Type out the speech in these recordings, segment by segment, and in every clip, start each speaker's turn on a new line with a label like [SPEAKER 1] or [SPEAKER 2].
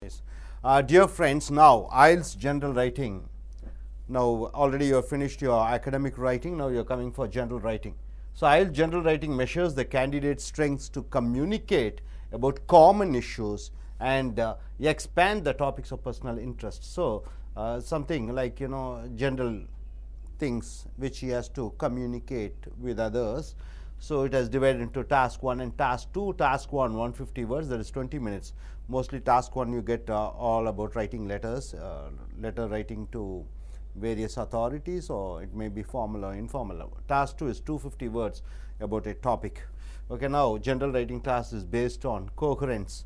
[SPEAKER 1] Yes. Dear friends, now IELTS general writing. Now already you have finished your academic writing, now you are coming for general writing. So IELTS general writing measures the candidate's strengths to communicate about common issues and expand the topics of personal interest. So something like, general things which he has to communicate with others. So it has divided into task 1 and task 2. Task 1, 150 words, that is 20 minutes. Mostly task 1 you get all about writing letters, letter writing to various authorities, or it may be formal or informal. Task 2 is 250 words about a topic. Okay, now general writing task is based on coherence.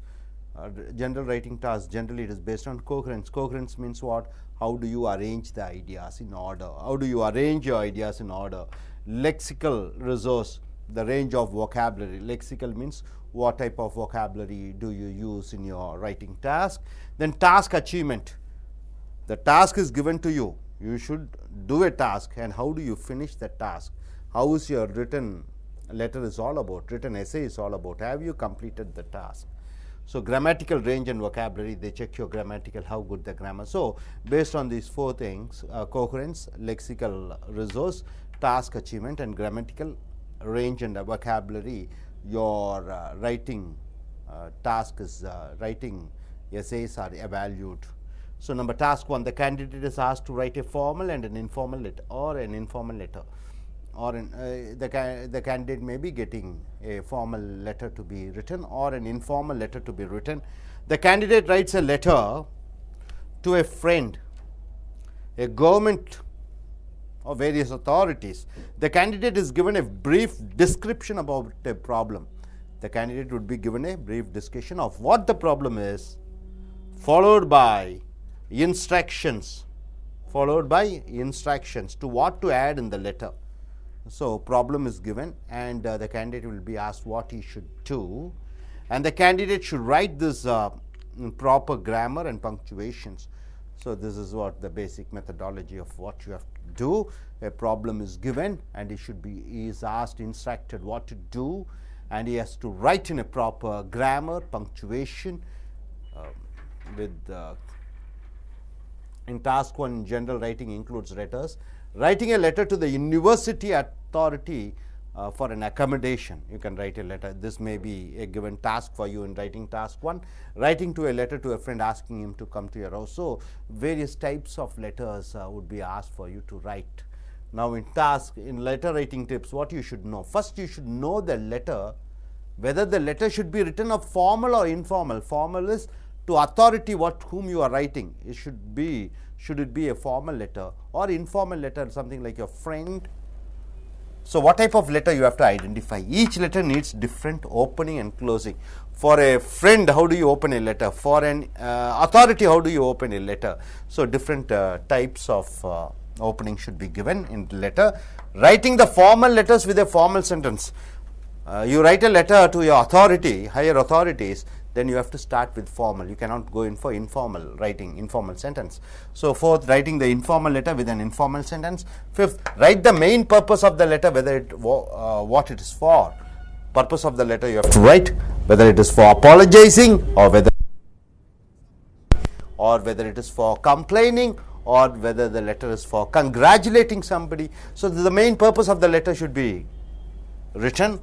[SPEAKER 1] General writing task, generally it is based on coherence. Coherence means what? How do you arrange the ideas in order? How do you arrange your ideas in order? Lexical resource, the range of vocabulary. Lexical means what type of vocabulary do you use in your writing task. Then task achievement. The task is given to you. You should do a task, and how do you finish the task? How is your written letter is all about, written essay is all about. Have you completed the task? So grammatical range and vocabulary, they check your grammatical, how good the grammar. So based on these 4 things, coherence, lexical resource, task achievement, and grammatical range and vocabulary, your writing task is writing essays are evaluated. So number task 1, the candidate is asked to write a formal and an informal letter, or an informal letter, or the candidate may be getting a formal letter to be written or an informal letter to be written. The candidate writes a letter to a friend, a government, or various authorities. The candidate is given a brief description about a problem. The candidate would be given a brief description of what the problem is, followed by instructions to what to add in the letter. So problem is given, and the candidate will be asked what he should do, and the candidate should write this in proper grammar and punctuations. So this is what the basic methodology of what you have to do. A problem is given, and he is asked, instructed what to do, and he has to write in a proper grammar, punctuation. In task 1, general writing includes letters. Writing a letter to the university authority for an accommodation. You can write a letter. This may be a given task for you in writing task 1. Writing to a letter to a friend asking him to come to your house. So various types of letters would be asked for you to write. Now in letter writing tips, what you should know. First, you should know the letter, whether the letter should be written of formal or informal. Formal is to authority whom you are writing. Should it be a formal letter or informal letter, something like your friend? So what type of letter you have to identify? Each letter needs different opening and closing. For a friend, how do you open a letter? For an authority, how do you open a letter? So different types of opening should be given in the letter. Writing the formal letters with a formal sentence. You write a letter to your authority, higher authorities, then you have to start with formal. You cannot go in for informal writing, informal sentence. So 4th, writing the informal letter with an informal sentence. 5th, write the main purpose of the letter, what it is for. Purpose of the letter you have to write, whether it is for apologizing, or whether it is for complaining, or whether the letter is for congratulating somebody. So the main purpose of the letter should be written.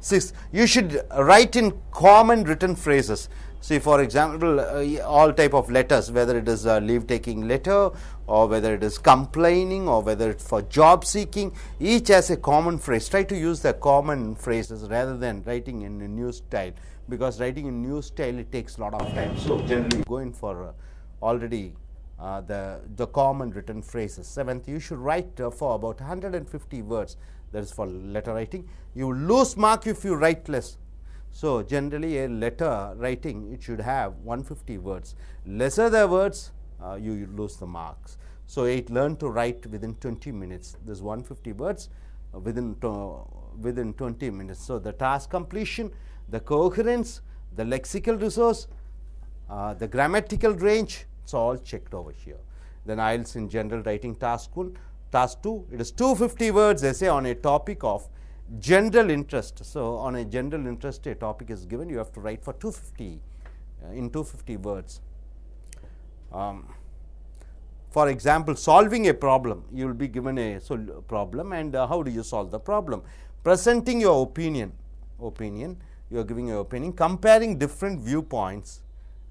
[SPEAKER 1] 6th, you should write in common written phrases. See, for example, all type of letters, whether it is a leave-taking letter, or whether it is complaining, or whether it's for job seeking, each has a common phrase. Try to use the common phrases rather than writing in a new style, because writing in new style, it takes a lot of time. So generally go in for already the common written phrases. 7th, you should write for about 150 words. That is for letter writing. You lose mark if you write less. So generally a letter writing, it should have 150 words. Lesser the words, you lose the marks. So 8, learn to write within 20 minutes. This 150 words within 20 minutes. So the task completion, the coherence, the lexical resource, the grammatical range, it's all checked over here. Then IELTS in general writing task 1. Task 2, it is 250 words essay on a topic of general interest. So on a general interest, a topic is given, you have to write for 250 in 250 words. For example, solving a problem, you will be given a problem, and how do you solve the problem? Presenting your opinion, you are giving your opinion, comparing different viewpoints,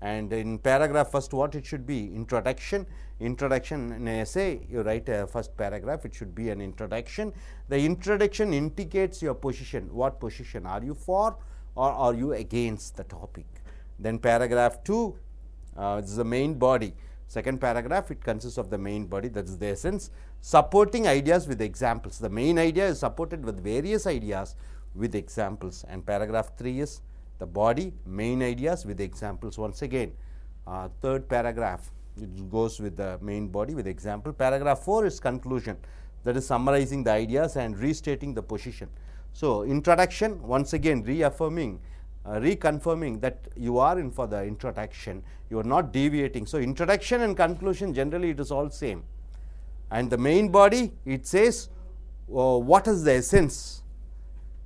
[SPEAKER 1] and in paragraph first what it should be? Introduction. In an essay, you write a first paragraph, it should be an introduction. The introduction indicates your position. What position? Are you for or are you against the topic? Then paragraph 2, this is the main body. Second paragraph, it consists of the main body, that is the essence. Supporting ideas with examples. The main idea is supported with various ideas with examples. And paragraph 3 is the body, main ideas with examples. Once again, third paragraph, it goes with the main body with example. Paragraph 4 is conclusion, that is summarizing the ideas and restating the position. So introduction, once again reaffirming, reconfirming that you are in for the introduction, you are not deviating. So introduction and conclusion, generally it is all same. And the main body, it says what is the essence.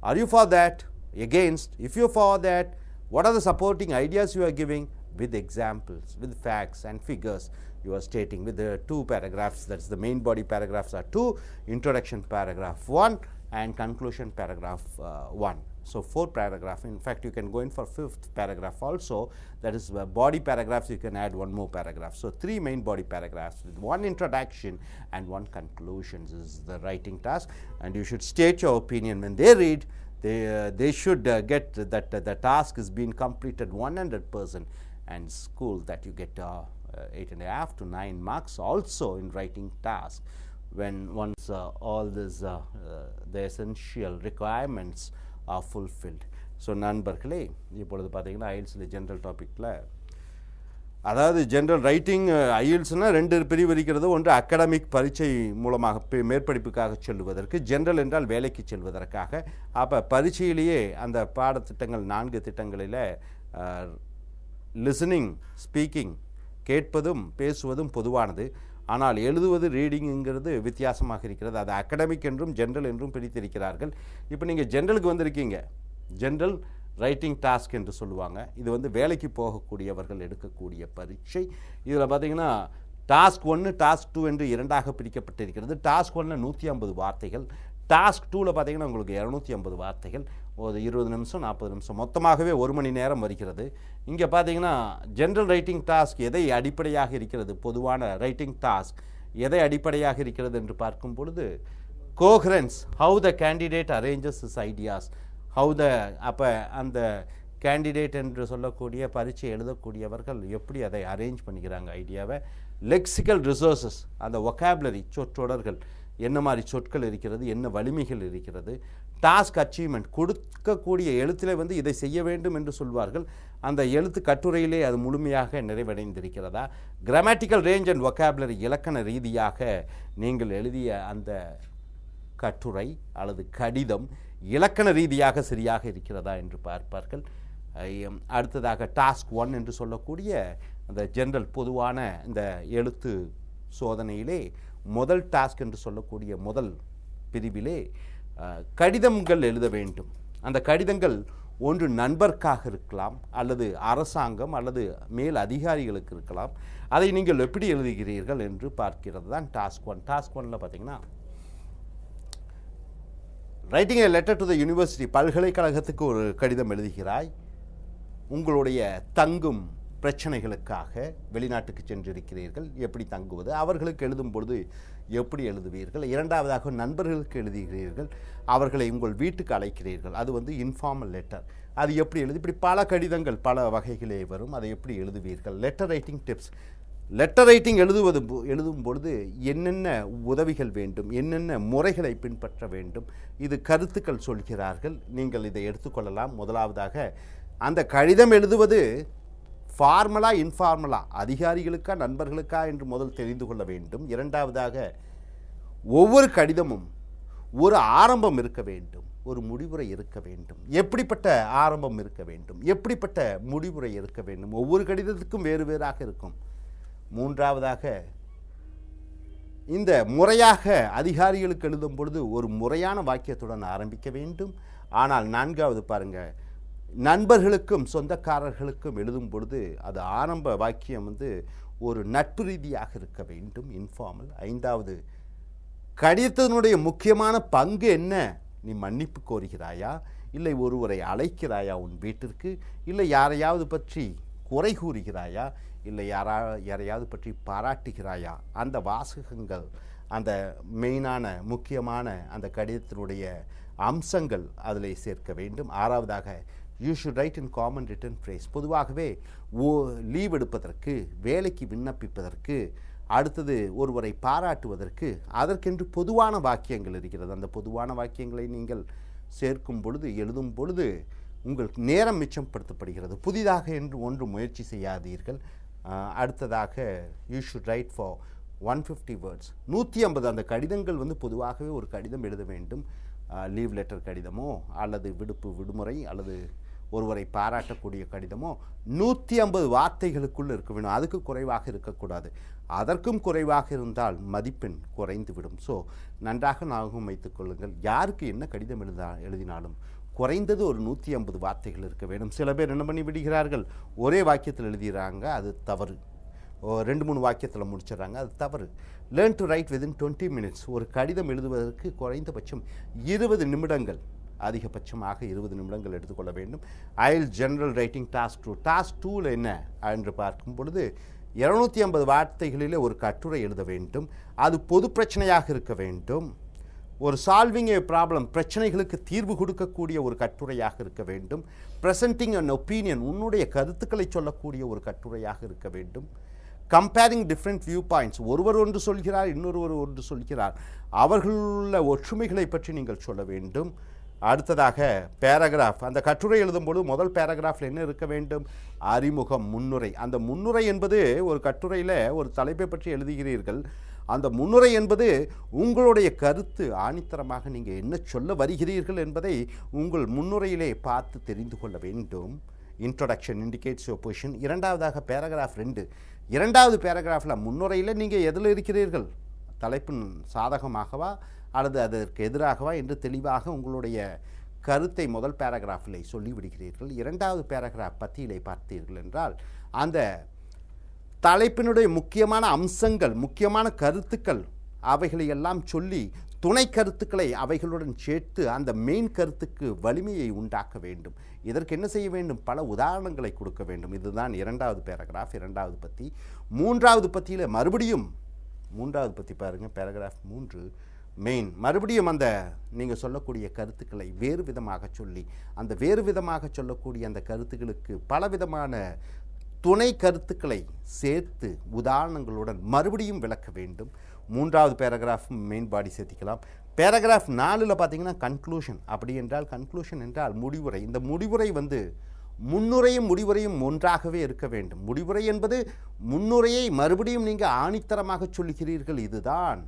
[SPEAKER 1] Are you for that? Against? If you are for that, what are the supporting ideas you are giving? With examples, with facts and figures you are stating. With the 2 paragraphs, that is the main body paragraphs are 2, introduction paragraph 1 and conclusion paragraph 1. So 4 paragraph. In fact, you can go in for 5th paragraph also, that is body paragraphs, you can add 1 more paragraph. So 3 main body paragraphs with 1 introduction and 1 conclusion. This is the writing task, and you should state your opinion. When they read, they should get that the task is being completed 100%, and school that you get 8.5 to 9 marks also in writing task when once all this the essential requirements are fulfilled. So நண்பர்களே, இப்பொழுது பார்த்தீங்கன்னா ஐஎல்ஸில் general டாப்பிக்கில், அதாவது general writing ஐஎல்ஸ்னால் 2 பிரிவு இருக்கிறது. ஒன்று academic பரீட்சை மூலமாக மேற்படிப்புக்காக செல்வதற்கு, ஜென்ரல் என்றால் வேலைக்கு செல்வதற்காக. அப்போ பரீட்சையிலேயே அந்த பாடத்திட்டங்கள் 4 திட்டங்களில் லிசனிங், ஸ்பீக்கிங், கேட்பதும் பேசுவதும் பொதுவானது. ஆனால் எழுதுவது, ரீடிங்குங்கிறது வித்தியாசமாக இருக்கிறது. அது அகாடமிக் என்றும் ஜென்ரல் என்றும் பிரித்திருக்கிறார்கள். இப்போ நீங்கள் ஜென்ரலுக்கு வந்திருக்கீங்க, ஜென்ரல் ரைட்டிங் டாஸ்க் என்று சொல்லுவாங்க. இது வந்து வேலைக்கு போகக்கூடியவர்கள் எடுக்கக்கூடிய பரீட்சை. இதில் பார்த்தீங்கன்னா டாஸ்க் 1, டாஸ்க் 2 என்று 2ஆக பிரிக்கப்பட்டிருக்கிறது. டாஸ்க் 1ல் 150 வார்த்தைகள், டாஸ்க் 2ல் பார்த்தீங்கன்னா உங்களுக்கு 250 வார்த்தைகள், ஒரு 20 நிமிஷம் 40 நிமிஷம், மொத்தமாகவே 1 மணி நேரம் வருகிறது. இங்கே பார்த்தீங்கன்னா ஜென்ரல் ரைட்டிங் டாஸ்க் எதை அடிப்படையாக இருக்கிறது, பொதுவான ரைட்டிங் டாஸ்க் எதை அடிப்படையாக இருக்கிறது என்று பார்க்கும் பொழுது, coherence, how the candidate arranges his ideas, how the, அப்போ அந்த கேண்டிடேட் என்று சொல்லக்கூடிய பரீட்சை எழுதக்கூடியவர்கள் எப்படி அதை அரேஞ்ச் பண்ணிக்கிறாங்க ஐடியாவை. லெக்சிக்கல் ரிசோர்ஸஸ், அந்த ஒகாபுலரி, சொற்றொடர்கள், என்ன மாதிரி சொற்கள் இருக்கிறது, என்ன வலிமைகள் இருக்கிறது. டாஸ்க் அச்சீவ்மெண்ட், கொடுக்கக்கூடிய எழுத்தில் வந்து இதை செய்ய வேண்டும் என்று சொல்வார்கள், அந்த எழுத்து கட்டுரையிலே அது முழுமையாக நிறைவடைந்திருக்கிறதா. கிராமட்டிக்கல் ரேஞ்ச் அண்ட் ஒகாபுலரி, இலக்கண ரீதியாக நீங்கள் எழுதிய அந்த கட்டுரை அல்லது கடிதம் இலக்கண ரீதியாக சரியாக இருக்கிறதா என்று பார்ப்பார்கள். அடுத்ததாக டாஸ்க் 1 என்று சொல்லக்கூடிய அந்த ஜென்ரல் பொதுவான இந்த எழுத்து சோதனையிலே முதல் டாஸ்க் என்று சொல்லக்கூடிய முதல் பிரிவிலே கடிதங்கள் எழுத வேண்டும். அந்த கடிதங்கள் ஒன்று நண்பருக்காக இருக்கலாம், அல்லது அரசாங்கம் அல்லது மேல் அதிகாரிகளுக்கு இருக்கலாம். அதை நீங்கள் எப்படி எழுதுகிறீர்கள் என்று பார்க்கிறது தான் டாஸ்க் 1. டாஸ்க் 1ல் பார்த்தீங்கன்னா writing a letter to the university, பல்கலைக்கழகத்துக்கு ஒரு கடிதம் எழுதுகிறாய். உங்களுடைய தங்கும் பிரச்சனைகளுக்காக வெளிநாட்டுக்கு சென்றிருக்கிறீர்கள், எப்படி தங்குவது, அவர்களுக்கு எழுதும் பொழுது எப்படி எழுதுவீர்கள். இரண்டாவதாக நண்பர்களுக்கு எழுதுகிறீர்கள், அவர்களை உங்கள் வீட்டுக்கு அழைக்கிறீர்கள், அது வந்து இன்ஃபார்மல் லெட்டர், அது எப்படி எழுது. இப்படி பல கடிதங்கள் பல வகைகளே வரும், அதை எப்படி எழுதுவீர்கள். Letter writing tips, letter writing எழுதும் பொழுது என்னென்ன உதவிகள் வேண்டும், என்னென்ன முறைகளை பின்பற்ற வேண்டும், இது கருத்துக்கள் சொல்கிறார்கள், நீங்கள் இதை எடுத்துக்கொள்ளலாம். முதலாவதாக அந்த கடிதம் எழுதுவது ஃபார்மலா இன்ஃபார்மலா, அதிகாரிகளுக்கா நண்பர்களுக்கா என்று முதல் தெரிந்து கொள்ள வேண்டும். இரண்டாவதாக ஒவ்வொரு கடிதமும் ஒரு ஆரம்பம் இருக்க வேண்டும், ஒரு முடிவுரை இருக்க வேண்டும். எப்படிப்பட்ட ஆரம்பம் இருக்க வேண்டும், எப்படிப்பட்ட முடிவுரை இருக்க வேண்டும், ஒவ்வொரு கடிதத்துக்கும் வேறு வேறாக இருக்கும். மூன்றாவதாக இந்த முறையாக அதிகாரிகளுக்கு எழுதும் பொழுது ஒரு முறையான வாக்கியத்துடன் ஆரம்பிக்க வேண்டும். ஆனால் நான்காவது பாருங்கள், நண்பர்களுக்கும் சொந்தக்காரர்களுக்கும் எழுதும் பொழுது அது ஆரம்ப வாக்கியம் வந்து ஒரு நட்பு ரீதியாக இருக்க வேண்டும், இன்ஃபார்மல். ஐந்தாவது, கடிதத்தினுடைய முக்கியமான பங்கு என்ன? நீ மன்னிப்பு கோருகிறாயா, இல்லை ஒருவரை அழைக்கிறாயா உன் வீட்டிற்கு, இல்லை யாரையாவது பற்றி குறை கூறுகிறாயா, இல்லை யாரையாவது பற்றி பாராட்டுகிறாயா? அந்த வாசகங்கள், அந்த மெயினான முக்கியமான அந்த கடிதத்தினுடைய அம்சங்கள் அதில் சேர்க்க வேண்டும். ஆறாவதாக, you should right in common return phrase. பொதுவாகவே லீவ் எடுப்பதற்கு, வேலைக்கு விண்ணப்பிப்பதற்கு, அடுத்தது ஒருவரை பாராட்டுவதற்கு அதற்கென்று பொதுவான வாக்கியங்கள் இருக்கிறது. அந்த பொதுவான வாக்கியங்களை நீங்கள் சேர்க்கும் பொழுது, எழுதும் பொழுது உங்களுக்கு நேரம் மிச்சப்படுத்தப்படுகிறது. புதிதாக என்று ஒன்று முயற்சி செய்யாதீர்கள். அடுத்ததாக, you should right for 150 words. 150 அந்த கடிதங்கள் வந்து பொதுவாகவே ஒரு கடிதம் எழுத வேண்டும். லீவ் லெட்டர் கடிதமோ அல்லது விடுமுறை அல்லது ஒருவரை பாராட்டக்கூடிய கடிதமோ 150 வார்த்தைகளுக்குள் இருக்க வேண்டும். அதுக்கு குறைவாக இருக்கக்கூடாது. அதற்கும் குறைவாக இருந்தால் மதிப்பெண் குறைந்துவிடும். ஸோ நன்றாக ஞாபகம் வைத்துக் கொள்ளுங்கள். யாருக்கு என்ன கடிதம் எழுதினாலும் குறைந்தது ஒரு 150 வார்த்தைகள் இருக்க வேண்டும். சில பேர் என்ன பண்ணி விடுகிறார்கள், ஒரே வாக்கியத்தில் எழுதுகிறாங்க, அது தவறு. 2-3 வாக்கியத்தில் முடிச்சிடறாங்க, அது தவறு. Learn to right within 20 minutes. ஒரு கடிதம் எழுதுவதற்கு குறைந்தபட்சம் 20 நிமிடங்கள், அதிகபட்சமாக 20 நிமிடங்கள் எடுத்துக்கொள்ள வேண்டும். ஐஎல்ஸ் ஜெனரல் ரைட்டிங் டாஸ்க் 2. டாஸ்க் 2ல் என்ன என்று பார்க்கும் பொழுது 250 வார்த்தைகளிலே ஒரு கட்டுரை எழுத வேண்டும். அது பொது பிரச்சனையாக இருக்க வேண்டும். ஒரு சால்விங் ஏ ப்ராப்ளம், பிரச்சனைகளுக்கு தீர்வு கொடுக்கக்கூடிய ஒரு கட்டுரையாக இருக்க வேண்டும். ப்ரெசென்டிங் அன் ஒப்பீனியன், உன்னுடைய கருத்துக்களை சொல்லக்கூடிய ஒரு கட்டுரையாக இருக்க வேண்டும். கம்பேரிங் டிஃப்ரெண்ட் வியூ பாயிண்ட்ஸ், ஒருவர் ஒன்று சொல்கிறார், இன்னொருவர் ஒன்று சொல்கிறார், அவர்களுள்ள ஒற்றுமைகளை பற்றி நீங்கள் சொல்ல வேண்டும். அடுத்ததாக பேராகிராஃப். அந்த கட்டுரை எழுதும்போது முதல் பேராகிராஃபில் என்ன இருக்க வேண்டும்? அறிமுகம், முன்னுரை. அந்த முன்னுரை என்பது ஒரு கட்டுரையில் ஒரு தலைப்பை பற்றி எழுதுகிறீர்கள். அந்த முன்னுரை என்பது உங்களுடைய கருத்து, ஆணித்தரமாக நீங்கள் என்ன சொல்ல வருகிறீர்கள் என்பதை உங்கள் முன்னுரையிலே பார்த்து தெரிந்து கொள்ள வேண்டும். Introduction indicates your position. இரண்டாவதாக பேராகிராஃப் 2. இரண்டாவது பேராகிராஃபில் முன்னுரையில் நீங்கள் எதில் இருக்கிறீர்கள், தலைப்பின் சாதகமாகவா அல்லது அதற்கு எதிராகவா என்று தெளிவாக உங்களுடைய கருத்தை முதல் பேராகிராஃபிலே சொல்லிவிடுகிறீர்கள். இரண்டாவது பேராகிராஃப் பத்தியிலே பார்த்தீர்கள் என்றால் அந்த தலைப்பினுடைய முக்கியமான அம்சங்கள், முக்கியமான கருத்துக்கள், அவைகளை எல்லாம் சொல்லி துணை கருத்துக்களை அவைகளுடன் சேர்த்து அந்த மெயின் கருத்துக்கு வலிமையை உண்டாக்க வேண்டும். இதற்கு என்ன செய்ய வேண்டும்? பல உதாரணங்களை கொடுக்க வேண்டும். இதுதான் இரண்டாவது பேராகிராஃப், இரண்டாவது பத்தி. மூன்றாவது பத்தியில் மறுபடியும் மூன்றாவது பத்தி பாருங்கள், பேராகிராஃப் 3 மெயின். மறுபடியும் அந்த நீங்கள் சொல்லக்கூடிய கருத்துக்களை வேறு விதமாக சொல்லி, அந்த வேறு விதமாக சொல்லக்கூடிய அந்த கருத்துக்களுக்கு பலவிதமான துணை கருத்துக்களை சேர்த்து உதாரணங்களுடன் மறுபடியும் விளக்க வேண்டும். மூன்றாவது பேராகிராஃப் மெயின் பாடி சேர்த்திக்கலாம். பேராகிராஃப் 4ல் பார்த்தீங்கன்னா கன்க்ளூஷன். அப்படி என்றால் கன்க்ளூஷன் என்றால் முடிவுரை. இந்த முடிவுரை வந்து முன்னுரையும் முடிவுரையும் ஒன்றாகவே இருக்க வேண்டும். முடிவுரை என்பது முன்னுரையை மறுபடியும் நீங்கள் ஆணித்தரமாக சொல்லுகிறீர்கள், இதுதான்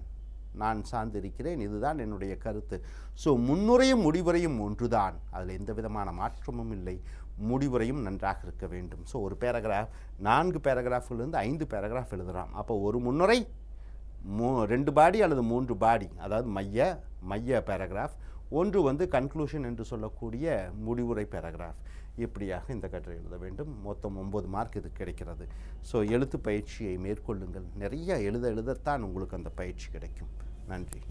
[SPEAKER 1] நான் சார்ந்திருக்கிறேன், இதுதான் என்னுடைய கருத்து. ஸோ முன்னுரையும் முடிவுரையும் ஒன்றுதான், அதில் எந்த விதமான மாற்றமும் இல்லை. முடிவுரையும் நன்றாக இருக்க வேண்டும். ஸோ ஒரு பேராகிராஃப் 4 பேராகிராஃபிலிருந்து 5 பேராகிராஃப் எழுதலாம். அப்போ ஒரு முன்னுரை, 2 பாடி அல்லது 3 பாடி, அதாவது மைய பேராகிராஃப், ஒன்று வந்து கன்க்ளூஷன் என்று சொல்லக்கூடிய முடிவுரை பேராகிராஃப். இப்படியாக இந்த கட்டுரை எழுத வேண்டும். மொத்தம் 9 மார்க் இது கிடைக்கிறது. ஸோ எழுத்து பயிற்சியை மேற்கொள்ளுங்கள். நிறைய எழுதத்தான் உங்களுக்கு அந்த பயிற்சி கிடைக்கும். நன்றி.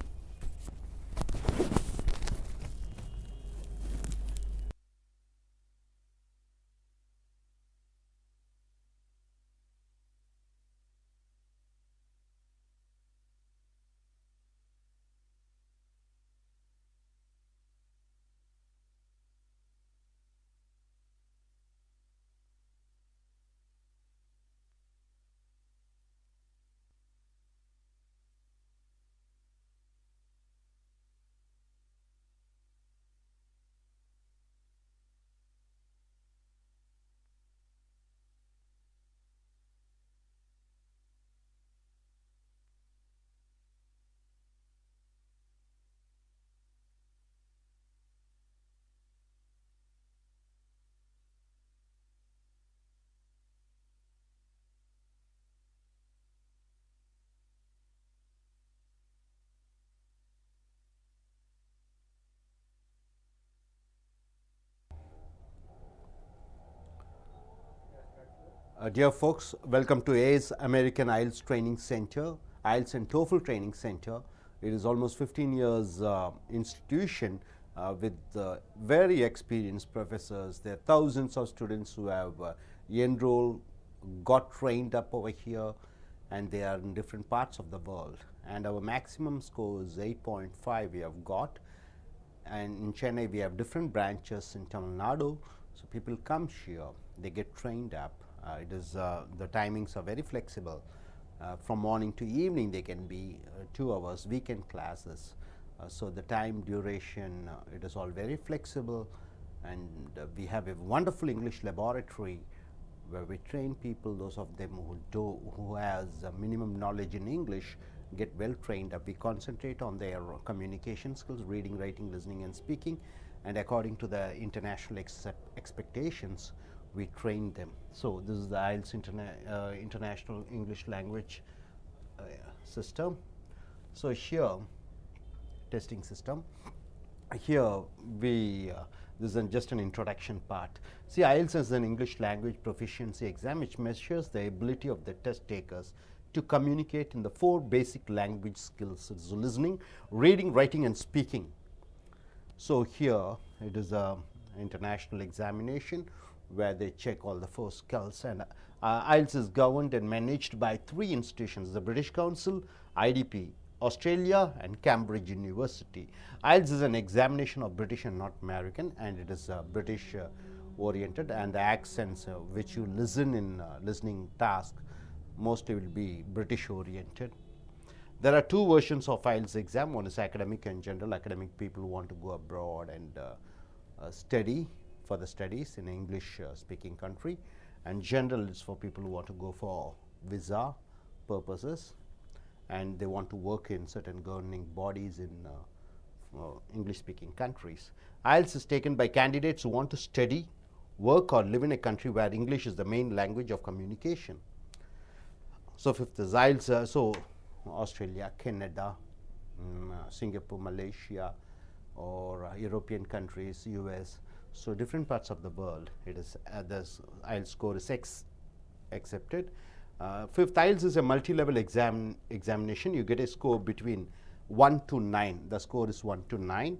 [SPEAKER 1] Dear folks, welcome to A's American IELTS Training Center, IELTS and Toefl Training Center. It is almost 15 years institution with very experienced professors. There are thousands of students who have enrolled, got trained up over here, and they are in different parts of the world. And our maximum score is 8.5 we have got. And in Chennai, we have different branches in Tamil Nadu. So people come here, they get trained up. The timings are very flexible. From morning to evening, they can be 2 hours, weekend classes. So the time duration, it is all very flexible. And we have a wonderful English laboratory where we train people. Those of them who has minimum knowledge in English get well trained up. We concentrate on their communication skills, reading, writing, listening, and speaking. And according to the international expectations, we train them. So this is the IELTS International English Language System. So here, testing system. Here this is just an introduction part. See, IELTS is an English language proficiency exam which measures the ability of the test takers to communicate in the 4 basic language skills. It's listening, reading, writing, and speaking. So here it is a international examination where they check all the 4 skills, and IELTS is governed and managed by 3 institutions: the British Council, IDP, Australia, and Cambridge University. IELTS is an examination of British and not American, and it is British oriented, and the accents which you listen in listening task mostly will be British oriented. There are 2 versions of IELTS exam. One is academic and general. Academic people who want to go abroad and study for the studies in English speaking country, and general is for people who want to go for visa purposes and they want to work in certain governing bodies in English speaking countries. IELTS is taken by candidates who want to study, work, or live in a country where English is the main language of communication. So fifth is IELTS, so Australia, Canada, Singapore, Malaysia, or European countries, US. So different parts of the world, it is the IELTS score is accepted. Fifth, IELTS is a multi-level examination. You get a score between 1 to 9. The score is 1 to 9.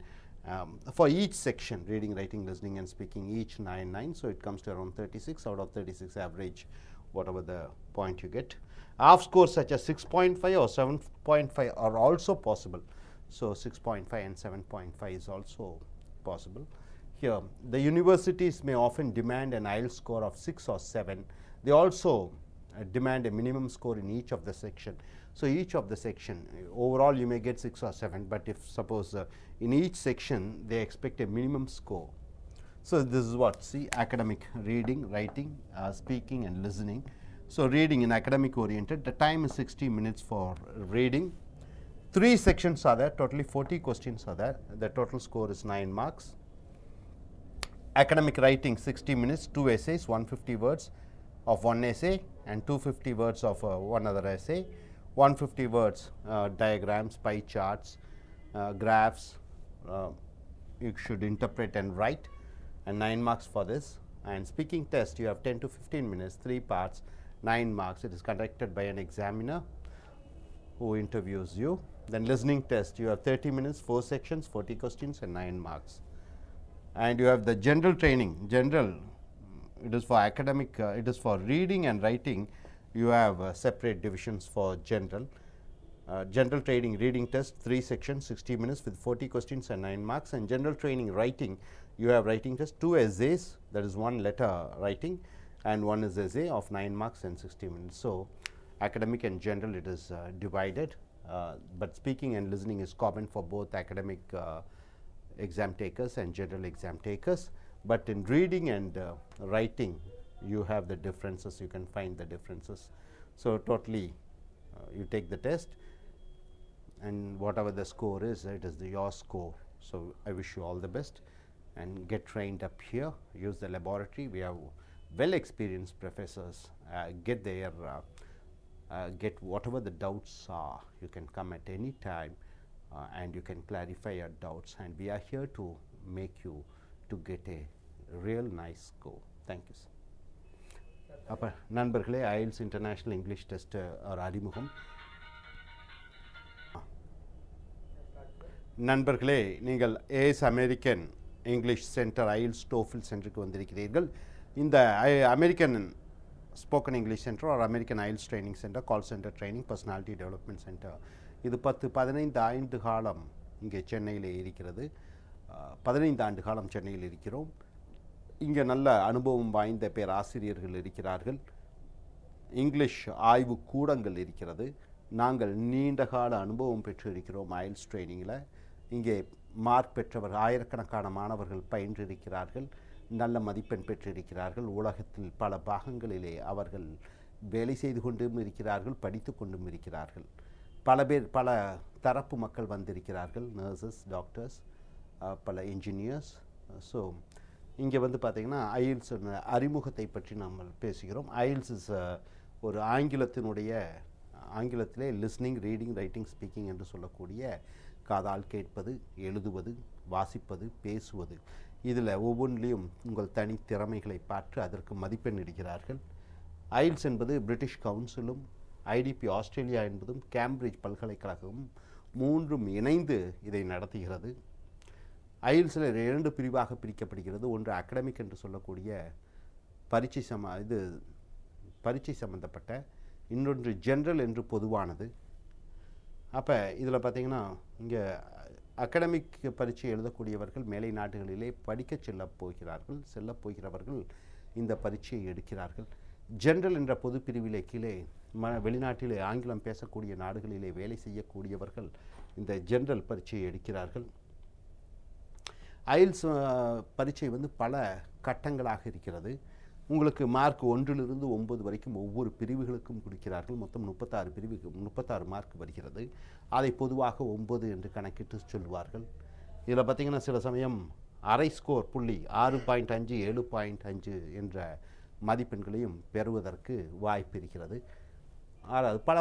[SPEAKER 1] For each section, reading, writing, listening, and speaking, each 9. So it comes to around 36 out of 36 average, whatever the point you get. Half scores such as 6.5 or 7.5 are also possible. So 6.5 and 7.5 is also possible. Here, the universities may often demand an IELTS score of 6 or 7. They also demand a minimum score in each of the section. So each of the section, overall you may get 6 or 7, but if suppose in each section they expect a minimum score. So this is what, see, academic, reading, writing, speaking, and listening. So reading in academic oriented, the time is 60 minutes for reading. 3 sections are there, totally 40 questions are there. The total score is 9 marks. Academic writing 60 minutes, 2 essays, 150 words of 1 essay and 250 words of one other essay. 150 words diagrams, pie charts, graphs, you should interpret and write, and 9 marks for this. And speaking test, you have 10 to 15 minutes, 3 parts, 9 marks. It is conducted by an examiner who interviews you. Then listening test, you have 30 minutes, 4 sections, 40 questions, and 9 marks. And you have the general training. General, it is for academic, it is for reading and writing. You have separate divisions for general. General training reading test, 3 sections, 60 minutes with 40 questions and 9 marks. And general training writing, you have writing test, 2 essays, that is 1 letter writing, and 1 is essay of 9 marks and 60 minutes. So academic and general, it is divided, but speaking and listening is common for both academic exam takers and general exam takers. But in reading and writing, you have the differences, you can find the differences. So totally you take the test, and whatever the score is, it is your score. So I wish you all the best and get trained up here. Use the laboratory. We have well experienced professors. Get there, get whatever the doubts are. You can come at any time and you can clarify your doubts, and we are here to make you to get a real nice score. Thank you, sir. அப்போ நண்பர்களே, ஐஎல்ஸ் international English test ஒரு அறிமுகம். நண்பர்களே, நீங்கள் AS American English centre IELTS TOEFL சென்டருக்கு வந்திருக்கிறீர்கள். இந்த American spoken English centre ஒரு American IELTS training centre, call centre training, personality development centre. இது 10-15 ஆண்டு காலம் இங்கே சென்னையில் இருக்கிறது. 15 ஆண்டு காலம் சென்னையில் இருக்கிறோம். இங்கே நல்ல அனுபவம் வாய்ந்த பேராசிரியர்கள் இருக்கிறார்கள். இங்கிலீஷ் ஆய்வு கூடங்கள் இருக்கிறது. நாங்கள் நீண்ட கால அனுபவம் பெற்று இருக்கிறோம் ஐஎல்ஸ் ட்ரைனிங்கில். இங்கே மார்க் பெற்றவர் ஆயிரக்கணக்கான மாணவர்கள் பயின்றிருக்கிறார்கள், நல்ல மதிப்பெண் பெற்றிருக்கிறார்கள். உலகத்தில் பல பாகங்களிலே அவர்கள் வேலை செய்து கொண்டும் இருக்கிறார்கள், படித்து கொண்டும் இருக்கிறார்கள். பல பேர், பல தரப்பு மக்கள் வந்திருக்கிறார்கள், நர்சஸ், டாக்டர்ஸ், பல இன்ஜினியர்ஸ். ஸோ இங்கே வந்து பார்த்திங்கன்னா ஐஎல்ஸ் அறிமுகத்தை பற்றி நாம் பேசுகிறோம். ஐஎல்ஸ் இஸ் ஒரு ஆங்கிலத்திலே லிஸ்னிங், ரீடிங், ரைட்டிங், ஸ்பீக்கிங் என்று சொல்லக்கூடிய காதால் கேட்பது, எழுதுவது, வாசிப்பது, பேசுவது, இதில் ஒவ்வொன்றிலையும் உங்கள் தனி திறமைகளை பார்த்து அதற்கு மதிப்பெண் இடுகிறார்கள். ஐஎல்ஸ் என்பது பிரிட்டிஷ் கவுன்சிலும், ஐடிபி ஆஸ்திரேலியா என்பதும், கேம்பிரிட்ஜ் பல்கலைக்கழகமும் மூன்றும் இணைந்து இதை நடத்துகிறது. ஐஎல்ஸில் 2 பிரிவாக பிரிக்கப்படுகிறது. ஒன்று அகடமிக் என்று சொல்லக்கூடிய பரீட்சை சம்பந்தப்பட்ட, இன்னொன்று ஜென்ரல் என்று பொதுவானது. அப்போ இதில் பார்த்திங்கன்னா இங்கே அகடமிக் பரீட்சை எழுதக்கூடியவர்கள் மேலை நாடுகளிலே படிக்க செல்லப் போகிறவர்கள் இந்த பரீட்சையை எடுக்கிறார்கள். ஜென்ரல் என்ற பொது பிரிவிலே கீழே வெளிநாட்டிலே ஆங்கிலம் பேசக்கூடிய நாடுகளிலே வேலை செய்யக்கூடியவர்கள் இந்த ஜென்ரல் பரீட்சையை எடுக்கிறார்கள். ஐஎல்ஸ் பரீட்சை வந்து பல கட்டங்களாக இருக்கிறது. உங்களுக்கு மார்க் 1லிருந்து 9 வரைக்கும் ஒவ்வொரு பிரிவுகளுக்கும் கொடுக்கிறார்கள். மொத்தம் 36 மார்க் வருகிறது. அதை பொதுவாக 9 என்று கணக்கிட்டு சொல்வார்கள். இதில் பார்த்திங்கன்னா சில சமயம் அரை ஸ்கோர் புள்ளி 6.5, 7.5 என்ற மதிப்பெண்களையும் பெறுவதற்கு வாய்ப்பு இருக்கிறது. பல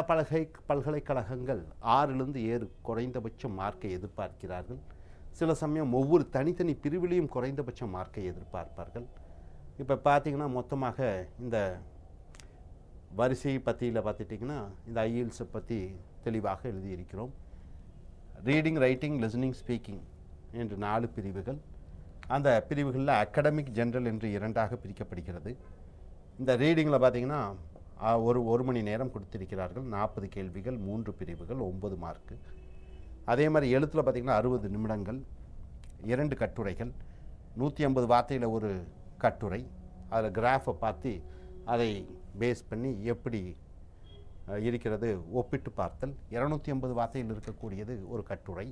[SPEAKER 1] பல்கலைக்கழகங்கள் 6லிருந்து 7 குறைந்தபட்ச மார்க்கை எதிர்பார்க்கிறார்கள். சில சமயம் ஒவ்வொரு தனித்தனி பிரிவிலையும் குறைந்தபட்ச மார்க்கை எதிர்பார்ப்பார்கள். இப்போ பார்த்திங்கன்னா மொத்தமாக இந்த வரிசை பற்றியில் பார்த்துட்டிங்கன்னா இந்த ஐஎல்ஸை பற்றி தெளிவாக எழுதியிருக்கிறோம். ரீடிங், ரைட்டிங், லிசனிங், ஸ்பீக்கிங் என்று 4 பிரிவுகள். அந்த பிரிவுகளில் அகடமிக், ஜென்ரல் என்று 2ஆக பிரிக்கப்படுகிறது. இந்த ரீடிங்கில் பார்த்திங்கன்னா ஒரு மணி நேரம் கொடுத்திருக்கிறார்கள். 40 கேள்விகள், 3 பிரிவுகள், 9 மார்க்கு. அதே மாதிரி எழுத்தில் பார்த்திங்கன்னா 60 நிமிடங்கள், 2 கட்டுரைகள், 150 வார்த்தையில் ஒரு கட்டுரை, அதில் கிராஃபை பார்த்து அதை பேஸ் பண்ணி எப்படி இருக்கிறது ஒப்பிட்டு பார்த்தல். 250 வார்த்தையில் இருக்கக்கூடியது ஒரு கட்டுரை,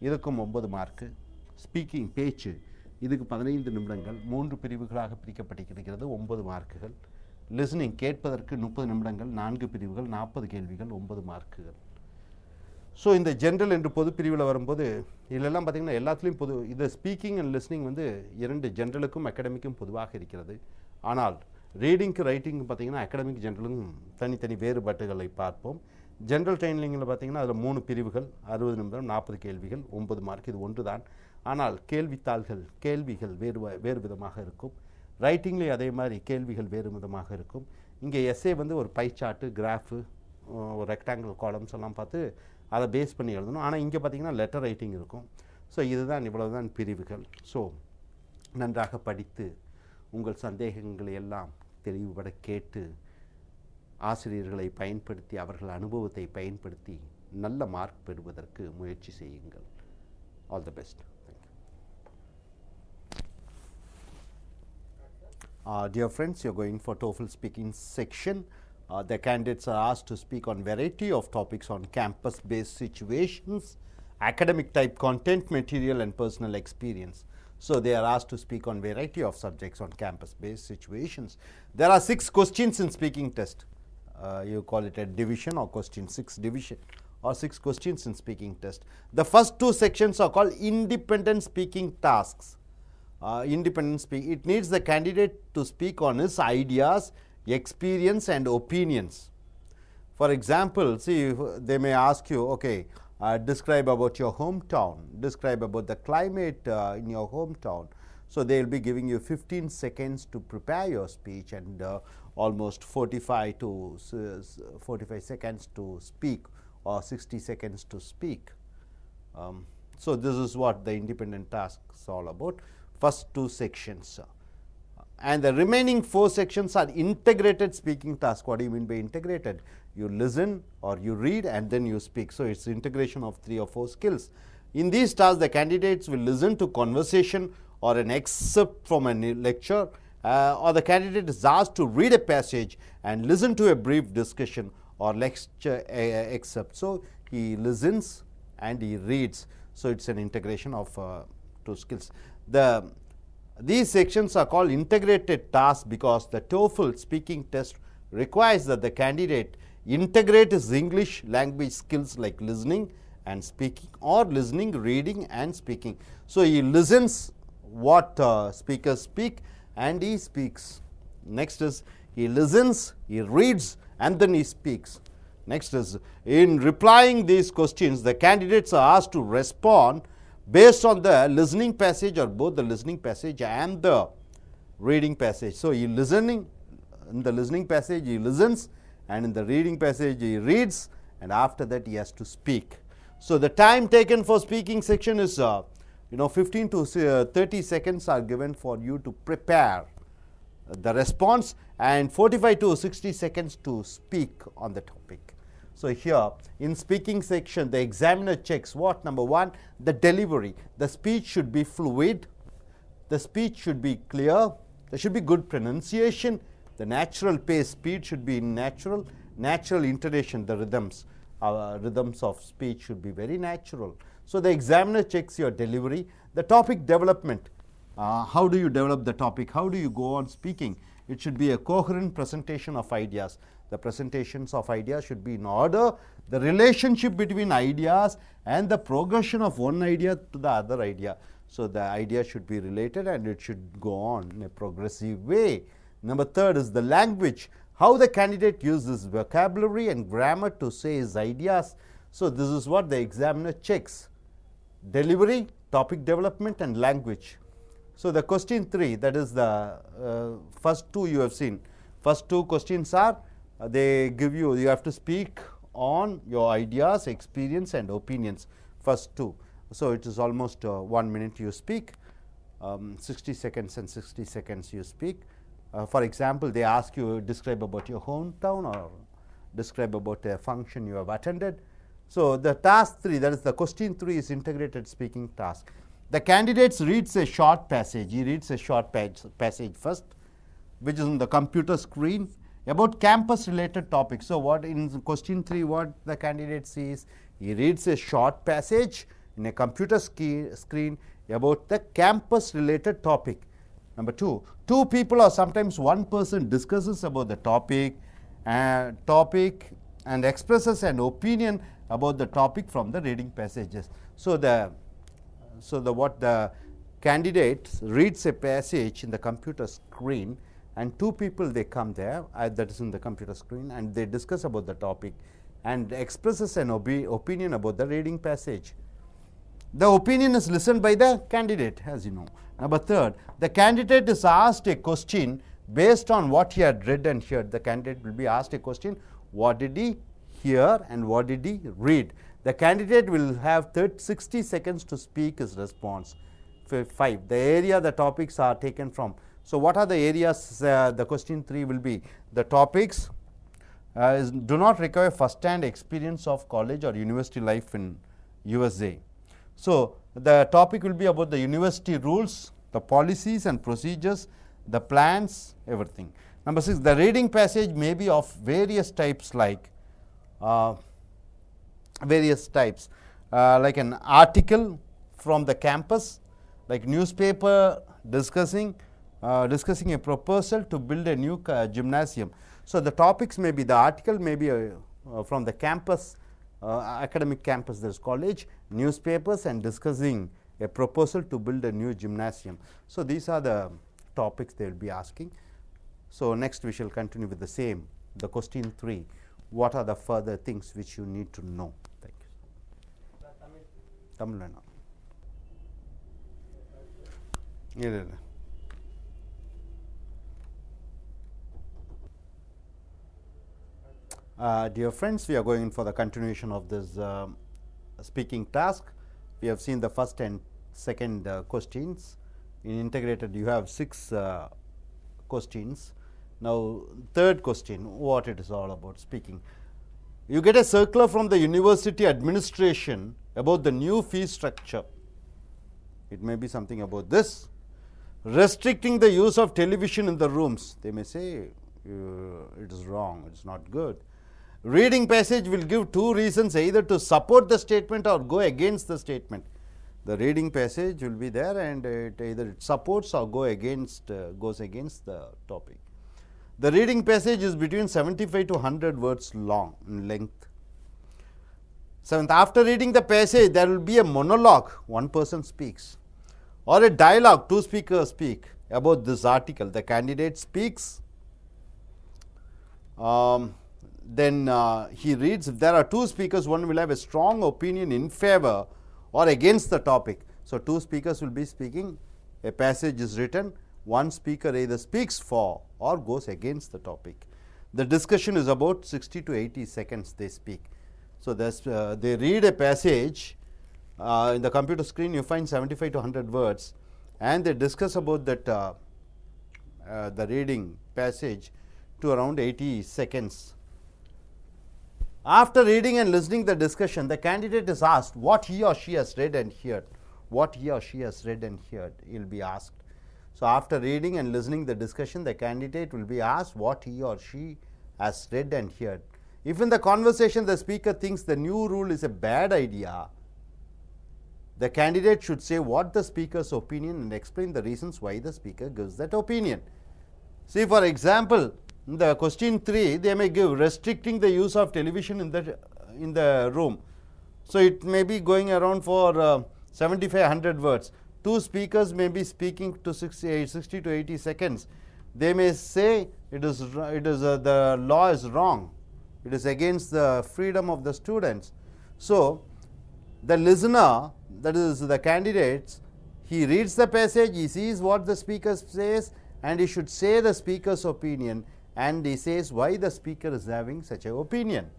[SPEAKER 1] இதுக்கும் 9 மார்க்கு. ஸ்பீக்கிங், பேச்சு, இதுக்கு 15 நிமிடங்கள், 3 பிரிவுகளாக பிரிக்கப்பட்டிருக்கிறது, 9 மார்க்குகள். லிசனிங், கேட்பதற்கு 30 நிமிடங்கள், 4 பிரிவுகள், 40 கேள்விகள், 9 மார்க்குகள். ஸோ இந்த ஜென்ரல் என்று பொது பிரிவில் வரும்போது இதிலெல்லாம் பார்த்திங்கன்னா எல்லாத்துலேயும் இது ஸ்பீக்கிங் அண்ட் லிஸ்னிங் வந்து 2 ஜென்ரலுக்கும் அகடமிக்கும் பொதுவாக இருக்கிறது. ஆனால் ரீடிங்க்கு, ரைட்டிங்க்கு பார்த்திங்கன்னா அகடமிக், ஜென்ரலும் தனித்தனி வேறுபாட்டுகளை பார்ப்போம். ஜென்ரல் ட்ரைனிங்கில் பார்த்திங்கன்னா அதில் 3 பிரிவுகள், 60 நிமிடம், 40 கேள்விகள், 9 மார்க். இது ஒன்று தான். ஆனால் கேள்விகள் வேறு விதமாக இருக்கும். ரைட்டிங்லேயும் அதே மாதிரி கேள்விகள் வேறு விதமாக இருக்கும். இங்கே எஸ்ஏ வந்து ஒரு பை சார்ட்டு, கிராஃபு, ஒரு ரெக்டாங்கிள் காலம்ஸ் எல்லாம் பார்த்து அதை பேஸ் பண்ணி எழுதணும். ஆனால் இங்கே பார்த்திங்கன்னா லெட்டர் ரைட்டிங் இருக்கும். ஸோ இதுதான், இவ்வளவுதான் பிரிவுகள். ஸோ நன்றாக படித்து உங்கள் சந்தேகங்களை எல்லாம் தெளிவுபட கேட்டு ஆசிரியர்களை பயன்படுத்தி அவர்கள் அனுபவத்தை பயன்படுத்தி நல்ல மார்க் பெறுவதற்கு முயற்சி செய்யுங்கள். All the best. Dear friends, you're going for TOEFL speaking section. The candidates are asked to speak on variety of topics on campus-based situations, academic type content, material and personal experience. So they are asked to speak on variety of subjects on campus-based situations. There are 6 questions in speaking test. You call it a division or question 6 division or 6 questions in speaking test. The first 2 sections are called independent speaking tasks. It needs the candidate to speak on his ideas, experience and opinions. For example, see, they may ask you, okay, describe about your hometown, describe about the climate in your hometown. So they will be giving you 15 seconds to prepare your speech, and almost 45 to 45 seconds to speak or 60 seconds to speak. So this is what the independent task is all about. First two sections. And the remaining 4 sections are integrated speaking tasks. What do you mean by integrated? You listen or you read and then you speak. So it's integration of 3 or 4 skills. In these tasks, the candidates will listen to conversation or an excerpt from a lecture, or the candidate is asked to read a passage and listen to a brief discussion or lecture excerpt. So he listens and he reads. So it's an integration of 2 skills. These sections are called integrated tasks because the Toefl speaking test requires that the candidate integrate his English language skills like listening and speaking, or listening, reading and speaking. So he listens what speakers speak and he speaks. Next is he listens, he reads and then he speaks. Next is, in replying these questions, the candidates are asked to respond based on the listening passage or both the listening passage and the reading passage. So he listening, in the listening passage he listens, and in the reading passage he reads, and after that he has to speak. So the time taken for speaking section is 15 to 30 seconds are given for you to prepare the response, and 45 to 60 seconds to speak on the topic. So here in speaking section, the examiner checks what? Number 1, the delivery. The speech should be fluid, the speech should be clear, there should be good pronunciation, the natural pace, speed should be natural intonation, the rhythms of speech should be very natural. So the examiner checks your delivery. The topic development, how do you develop the topic? How do you go on speaking? It should be a coherent presentation of ideas. The presentations of ideas should be in order. The relationship between ideas and the progression of one idea to the other idea. So the idea should be related and it should go on in a progressive way. Number 3 is the language. How the candidate uses vocabulary and grammar to say his ideas. So this is what the examiner checks. Delivery, topic development and language. So the question 3, that is the first 2 you have seen. First 2 questions are, they give you have to speak on your ideas, experience and opinions. First 2. So it is almost 1 minute you speak, 60 seconds and 60 seconds you speak. For example, they ask you describe about your hometown or describe about a function you have attended. So the task 3, that is the question 3, is integrated speaking task. The candidate reads a short passage. He reads a short passage first, which is on the computer screen, about campus related topics. So what in question 3, what the candidate sees, he reads a short passage in a computer screen about the campus related topic. Number 2, 2 people or sometimes 1 person discusses about the topic and expresses an opinion about the topic from the reading passages. So the candidate reads a passage in the computer screen, and 2 people they come there, that is in the computer screen, and they discuss about the topic and expresses an opinion about the reading passage. The opinion is listened by the candidate, as you know. Number 3, the candidate is asked a question based on what he had read and heard. The candidate will be asked a question, what did he hear and what did he read? The candidate will have 60 seconds to speak his response. 5, the area the topics are taken from. So what are the areas? The question 3 will be, the topics do not require first-hand experience of college or university life in USA. So the topic will be about the university rules, the policies and procedures, the plans, everything. Number 6, the reading passage may be of various types, like like an article from the campus, like newspaper discussing a proposal to build a new gymnasium. So the topics may be, the article may be from the campus, academic campus, there is college, newspapers and discussing a proposal to build a new gymnasium. So these are the topics they will be asking. So next we shall continue with the same, the question 3. What are the further things which you need to know? Thank you. Tamil. Dear friends, we are going for the continuation of this speaking task. We have seen the first and second questions. In integrated, you have 6 questions. Now, third question, what it is all about speaking. You get a circular from the university administration about the new fee structure. It may be something about this. Restricting the use of television in the rooms. They may say it is wrong, it is not good. Reading passage will give 2 reasons, either to support the statement or go against the statement. The reading passage will be there, and either it supports or goes against the topic. The reading passage is between 75 to 100 words long in length. 7th, after reading the passage, there will be a monologue, one person speaks, or a dialogue, 2 speakers speak about this article. The candidate speaks, then he reads. If there are 2 speakers, one will have a strong opinion in favor or against the topic. So, 2 speakers will be speaking, a passage is written, one speaker either speaks for or goes against the topic. The discussion is about 60 to 80 seconds they speak. So, they read a passage, in the computer screen you find 75 to 100 words, and they discuss about that the reading passage to around 80 seconds. After reading and listening the discussion, the candidate is asked what he or she has read and heard. What he or she has read and heard, he will be asked. So, after reading and listening the discussion, the candidate will be asked what he or she has read and heard. If in the conversation the speaker thinks the new rule is a bad idea, the candidate should say what the speaker's opinion and explain the reasons why the speaker gives that opinion. See, for example, in the question 3, they may give restricting the use of television in the room. So, it may be going around for 75-100 words. 2 speakers may be speaking to 60 to 80 seconds. They may say the law is wrong. It is against the freedom of the students. So, the listener, that is the candidates, he reads the passage, he sees what the speaker says, and he should say the speaker's opinion, and he says why the speaker is having such an opinion.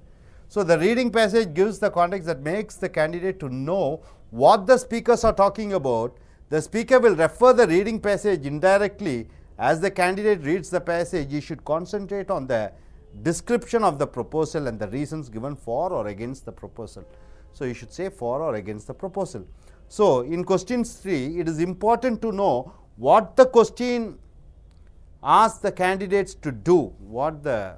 [SPEAKER 1] So, the reading passage gives the context that makes the candidate to know what the speakers are talking about. The speaker will refer the reading passage indirectly. As the candidate reads the passage, he should concentrate on the description of the proposal and the reasons given for or against the proposal. So, you should say for or against the proposal. So, in question 3, it is important to know what the question asks the candidates to do, what the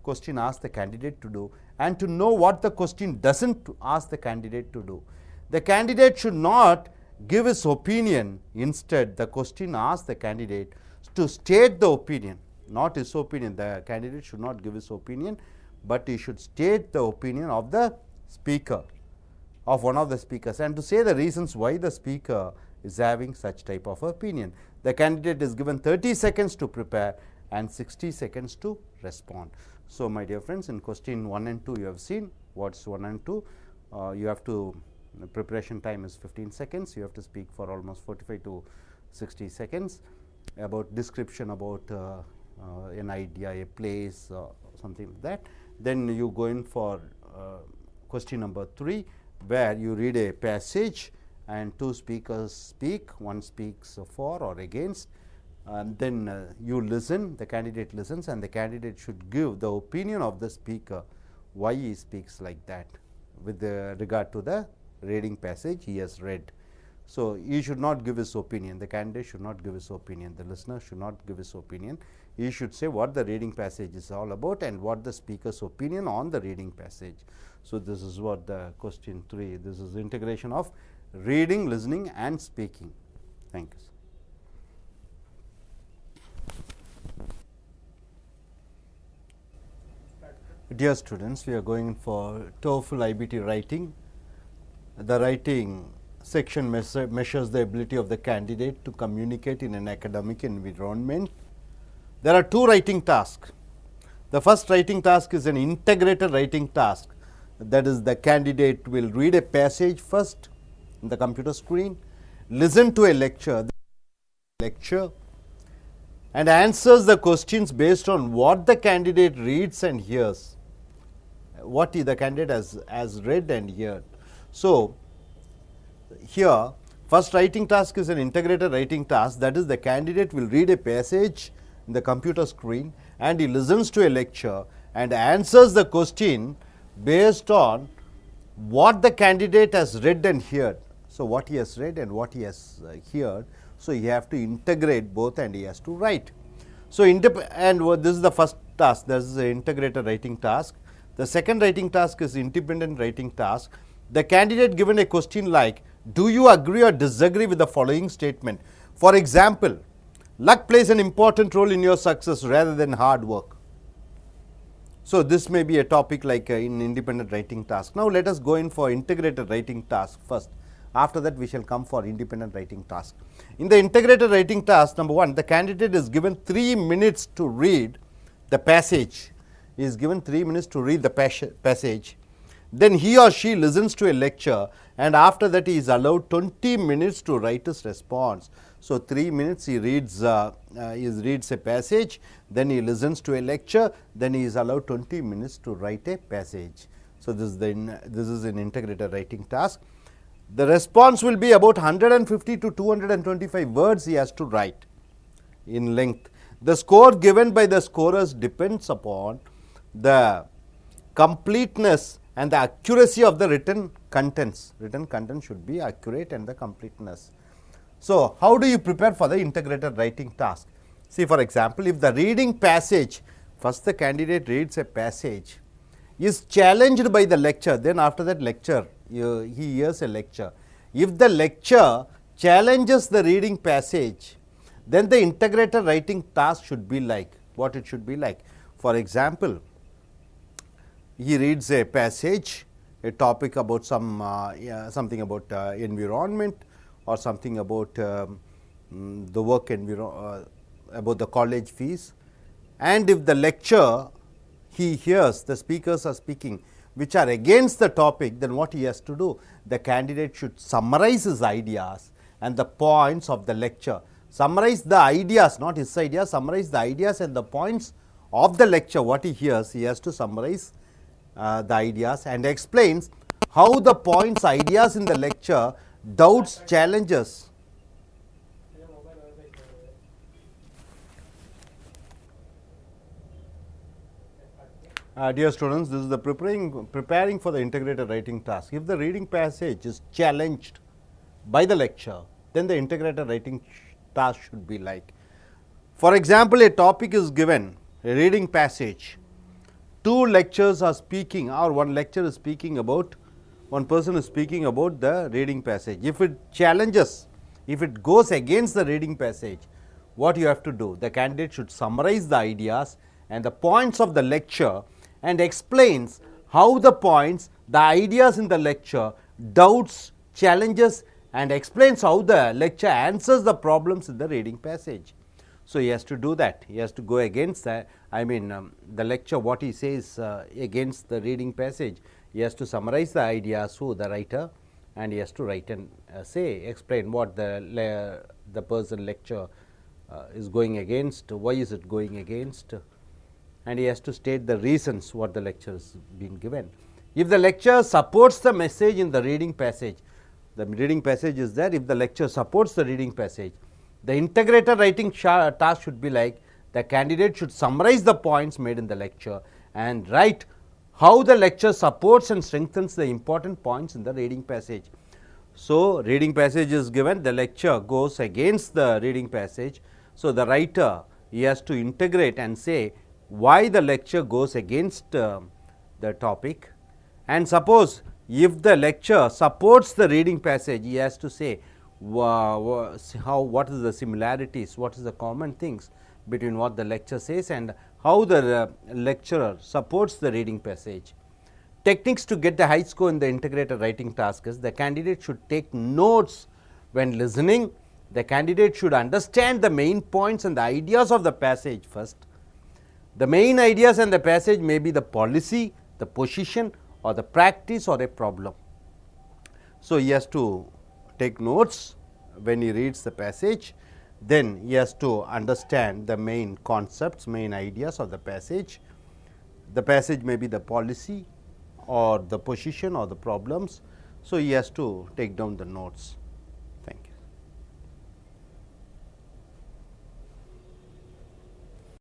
[SPEAKER 1] question asks the candidate to do, and to know what the question doesn't ask the candidate to do. The candidate should not give his opinion. Instead, the question asks the candidate to state the opinion, not his opinion. The candidate should not give his opinion, but he should state the opinion of the speaker, of one of the speakers, and to say the reasons why the speaker is having such type of opinion. The candidate is given 30 seconds to prepare and 60 seconds to respond. So, my dear friends, in question 1 and 2 you have seen what's 1 and 2. You have to, the preparation time is 15 seconds. You have to speak for almost 45 to 60 seconds about description about an idea, a place, something like that. Then you go in for question number 3, where you read a passage and 2 speakers speak, one speaks for or against, and then you listen, the candidate listens, and the candidate should give the opinion of the speaker why he speaks like that with regard to the reading passage he has read. So, he should not give his opinion, the candidate should not give his opinion, the listener should not give his opinion. He should say what the reading passage is all about and what the speaker's opinion on the reading passage. So, this is what the question 3, this is integration of reading, listening and speaking. Thank you. Dear students, we are going for Toefl IBT writing. The writing section measures the ability of the candidate to communicate in an academic environment. There are 2 writing tasks. The first writing task is an integrated writing task. That is, the candidate will read a passage first in the computer screen, listen to a lecture, and answers the questions based on what the candidate reads and hears. the candidate has read and heard. So, here first writing task is an integrated writing task, that is the candidate will read a passage in the computer screen and he listens to a lecture and answers the question based on what the candidate has read and heard. So, what he has read and what he has heard. So, you have to integrate both and he has to write. So, this is the first task, this is the integrated writing task. The second writing task is independent writing task. The candidate given a question like, do you agree or disagree with the following statement? For example, luck plays an important role in your success rather than hard work. So, this may be a topic like in independent writing task. Now, let us go in for integrated writing task first. After that, we shall come for independent writing task. In the integrated writing task, number 1, the candidate is given 3 minutes to read the passage. He is given 3 minutes to read the passage. Then he or she listens to a lecture and after that he is allowed 20 minutes to write his response. So, 3 minutes he reads a passage, then he listens to a lecture, then he is allowed 20 minutes to write a passage. So, this is an integrated writing task. The response will be about 150 to 225 words he has to write in length. The score given by the scorers depends upon the completeness and the accuracy of the written contents. Written content should be accurate and the completeness. So, how do you prepare for the integrated writing task? See, for example, if the reading passage, first the candidate reads a passage, is challenged by the lecture, then after that lecture, he hears a lecture. If the lecture challenges the reading passage, then the integrated writing task should be like, what it should be like. For example, he reads a passage, a topic about something about environment or something about the work about the college fees, and if the lecture he hears the speakers are speaking which are against the topic, then what he has to do? The candidate should summarize his ideas and the points of the lecture. Summarize the ideas, not his ideas, summarize the ideas and the points of the lecture. What he hears, he has to summarize the ideas and explains how the points, ideas in the lecture, doubts, challenges. Dear students, this is the preparing for the integrated writing task. If the reading passage is challenged by the lecture, then the integrated writing task should be like, for example, a topic is given, a reading passage, 2 lectures are speaking or one lecture is speaking about, one person is speaking about the reading passage. If it challenges, if it goes against the reading passage, what you have to do? The candidate should summarize the ideas and the points of the lecture and explains how the points, the ideas in the lecture, doubts, challenges, and explains how the lecture answers the problems in the reading passage. So, he has to do that. He has to go against the lecture, what he says against the reading passage. He has to summarize the ideas, who the writer, and he has to write and explain what the person lecture is going against, why is it going against, and he has to state the reasons what the lecture is being given. If the lecture supports the message in the reading passage, the reading passage is there, if the lecture supports the reading passage, the integrated writing task should be like, the candidate should summarize the points made in the lecture and write how the lecture supports and strengthens the important points in the reading passage. So, reading passage is given, the lecture goes against the reading passage. So, the writer, he has to integrate and say why the lecture goes against the topic, and suppose if the lecture supports the reading passage, he has to say what is the similarities, what is the common things between what the lecture says and how the lecturer supports the reading passage. Techniques to get the high score in the integrated writing task is, the candidate should take notes when listening. The candidate should understand the main points and the ideas of the passage first. The main ideas and the passage may be the policy, the position, or the practice, or a problem. So, he has to take notes when he reads the passage, then he has to understand the main concepts, main ideas of the passage. The passage may be the policy, or the position or the problems. So, he has to take down the notes. Thank you.